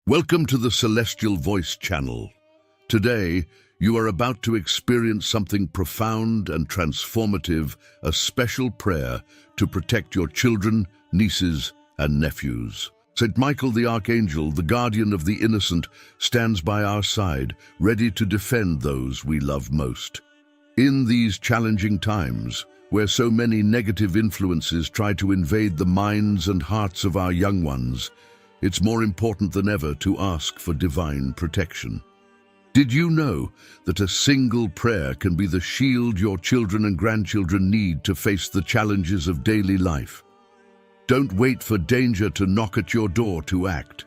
Welcome to the Celestial Voice channel. Today, you are about to experience something profound and transformative, a special prayer to protect your children, nieces, and nephews. Saint Michael the Archangel, the guardian of the innocent, stands by our side, ready to defend those we love most. In these challenging times, where so many negative influences try to invade the minds and hearts of our young ones, it's more important than ever to ask for divine protection. Did you know that a single prayer can be the shield your children and grandchildren need to face the challenges of daily life? Don't wait for danger to knock at your door to act.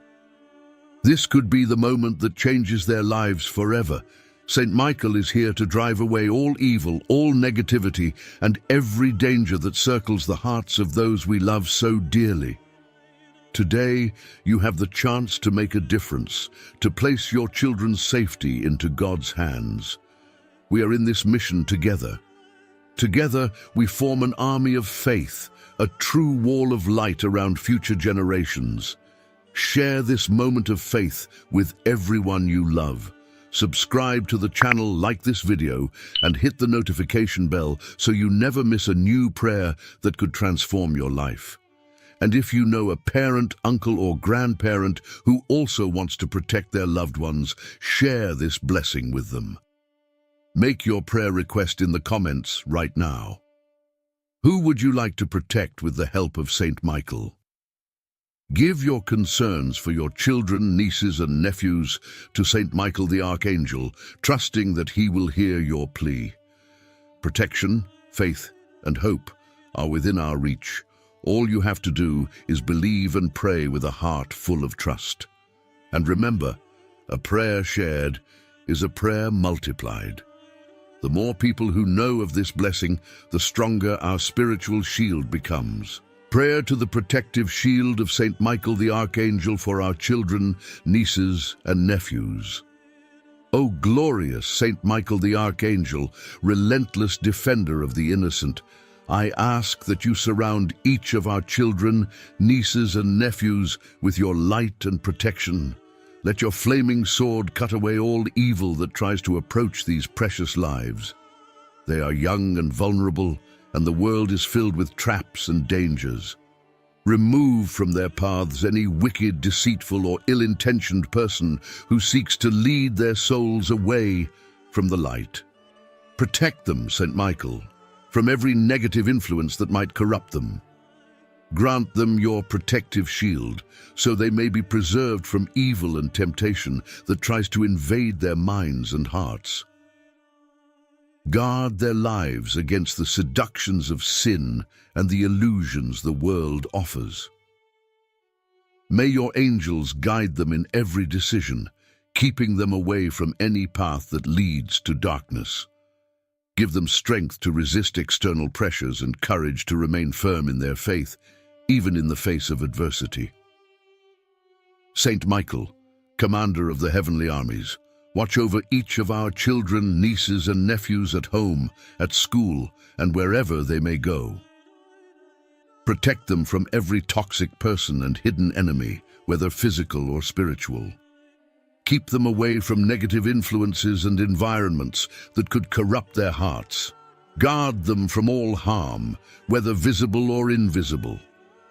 This could be the moment that changes their lives forever. Saint Michael is here to drive away all evil, all negativity, and every danger that circles the hearts of those we love so dearly. Today, you have the chance to make a difference, to place your children's safety into God's hands. We are in this mission together. Together, we form an army of faith, a true wall of light around future generations. Share this moment of faith with everyone you love. Subscribe to the channel, like this video, and hit the notification bell so you never miss a new prayer that could transform your life. And if you know a parent, uncle, or grandparent who also wants to protect their loved ones, share this blessing with them. Make your prayer request in the comments right now. Who would you like to protect with the help of Saint Michael? Give your concerns for your children, nieces, and nephews to Saint Michael the Archangel, trusting that he will hear your plea. Protection, faith, and hope are within our reach. All you have to do is believe and pray with a heart full of trust. And remember, a prayer shared is a prayer multiplied. The more people who know of this blessing, the stronger our spiritual shield becomes. Prayer to the protective shield of Saint Michael the Archangel for our children, nieces, and nephews. O glorious Saint Michael the Archangel, relentless defender of the innocent, I ask that you surround each of our children, nieces, and nephews with your light and protection. Let your flaming sword cut away all evil that tries to approach these precious lives. They are young and vulnerable, and the world is filled with traps and dangers. Remove from their paths any wicked, deceitful, or ill-intentioned person who seeks to lead their souls away from the light. Protect them, Saint Michael, from every negative influence that might corrupt them. Grant them your protective shield, so they may be preserved from evil and temptation that tries to invade their minds and hearts. Guard their lives against the seductions of sin and the illusions the world offers. May your angels guide them in every decision, keeping them away from any path that leads to darkness. Give them strength to resist external pressures and courage to remain firm in their faith, even in the face of adversity. Saint Michael, commander of the heavenly armies, watch over each of our children, nieces, and nephews at home, at school, and wherever they may go. Protect them from every toxic person and hidden enemy, whether physical or spiritual. Keep them away from negative influences and environments that could corrupt their hearts. Guard them from all harm, whether visible or invisible.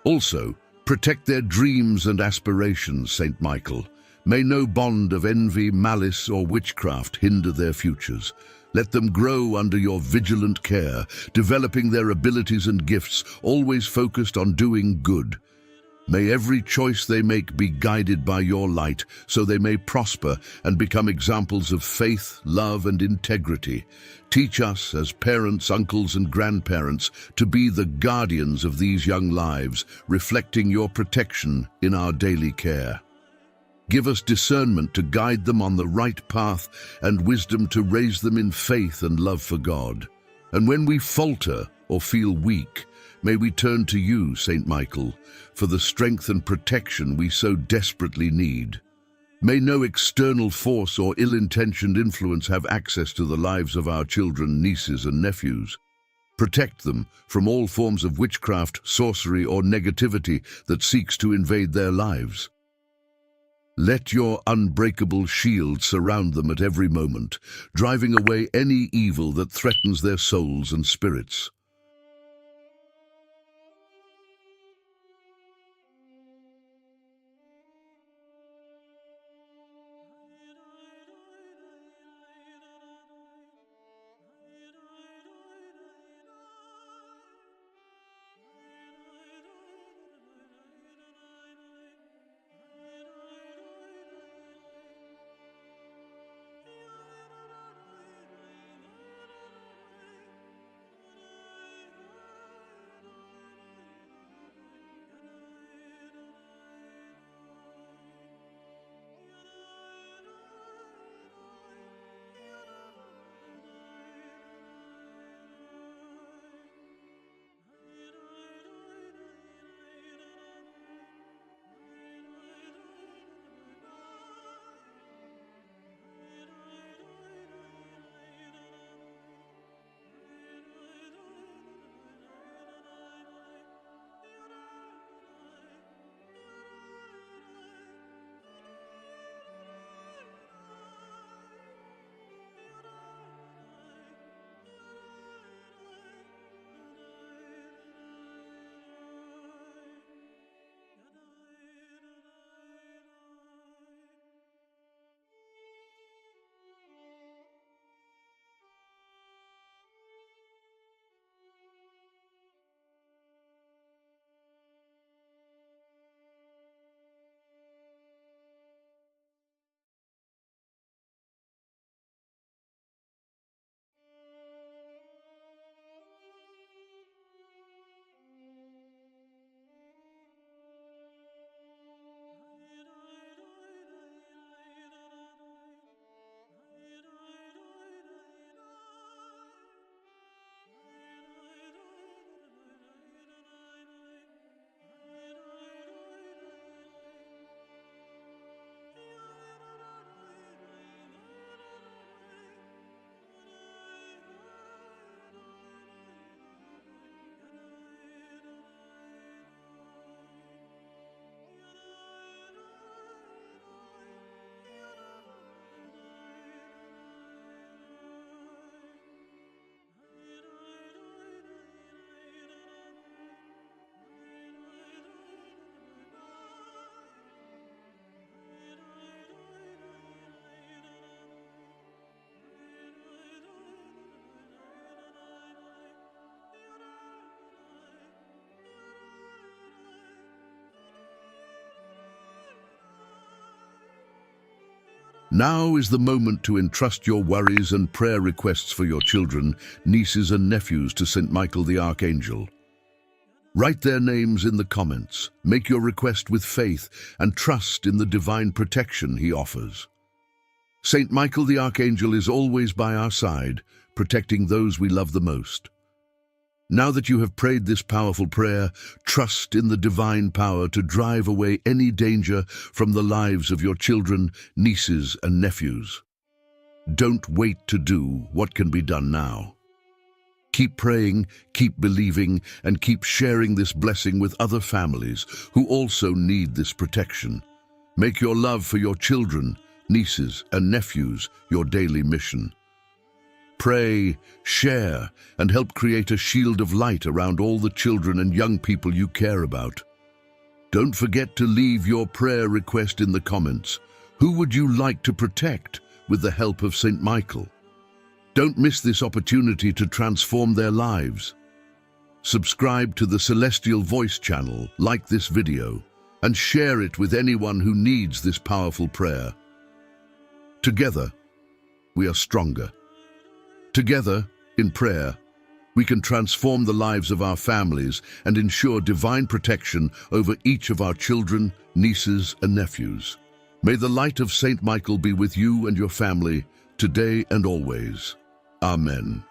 Also, protect their dreams and aspirations, Saint Michael. May no bond of envy, malice, or witchcraft hinder their futures. Let them grow under your vigilant care, developing their abilities and gifts, always focused on doing good. May every choice they make be guided by your light, so they may prosper and become examples of faith, love, and integrity. Teach us, as parents, uncles, and grandparents, to be the guardians of these young lives, reflecting your protection in our daily care. Give us discernment to guide them on the right path and wisdom to raise them in faith and love for God. And when we falter or feel weak, may we turn to you, Saint Michael, for the strength and protection we so desperately need. May no external force or ill-intentioned influence have access to the lives of our children, nieces, and nephews. Protect them from all forms of witchcraft, sorcery, or negativity that seeks to invade their lives. Let your unbreakable shield surround them at every moment, driving away any evil that threatens their souls and spirits. Now is the moment to entrust your worries and prayer requests for your children, nieces and nephews to St. Michael the Archangel. Write their names in the comments, make your request with faith, and trust in the divine protection he offers. St. Michael the Archangel is always by our side, protecting those we love the most. Now that you have prayed this powerful prayer, trust in the divine power to drive away any danger from the lives of your children, nieces, and nephews. Don't wait to do what can be done now. Keep praying, keep believing, and keep sharing this blessing with other families who also need this protection. Make your love for your children, nieces, and nephews your daily mission. Pray, share, and help create a shield of light around all the children and young people you care about. Don't forget to leave your prayer request in the comments. Who would you like to protect with the help of St. Michael? Don't miss this opportunity to transform their lives. Subscribe to the Celestial Voice channel, like this video, and share it with anyone who needs this powerful prayer. Together, we are stronger. Together, in prayer, we can transform the lives of our families and ensure divine protection over each of our children, nieces, and nephews. May the light of St. Michael be with you and your family, today and always. Amen.